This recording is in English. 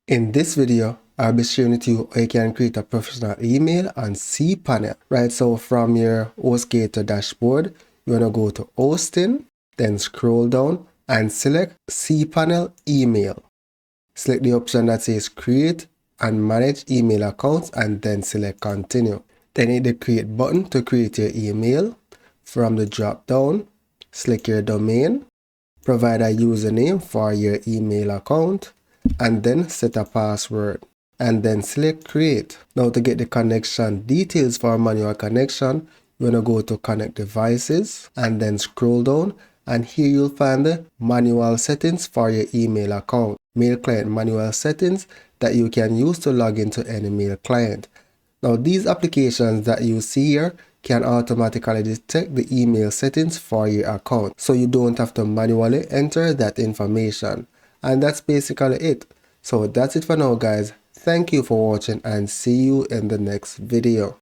In this video, I'll be sharing with you how you can create a professional email on cPanel. Right, so from your Hostgator dashboard, you want to go to Hosting, then scroll down and select cPanel Email. Select the option that says Create and Manage Email Accounts and then select Continue. Then hit the Create button to create your email. From the drop down, select your domain, provide a username for your email account, and then set a password, and then select Create. Now to get the connection details for manual connection, you want to go to Connect Devices and then scroll down, and here you'll find the manual settings for your email account, mail client manual settings that you can use to log into any mail client. Now these applications that you see here can automatically detect the email settings for your account, so you don't have to manually enter that information. And that's basically it. So that's it for now, guys. Thank you for watching and see you in the next video.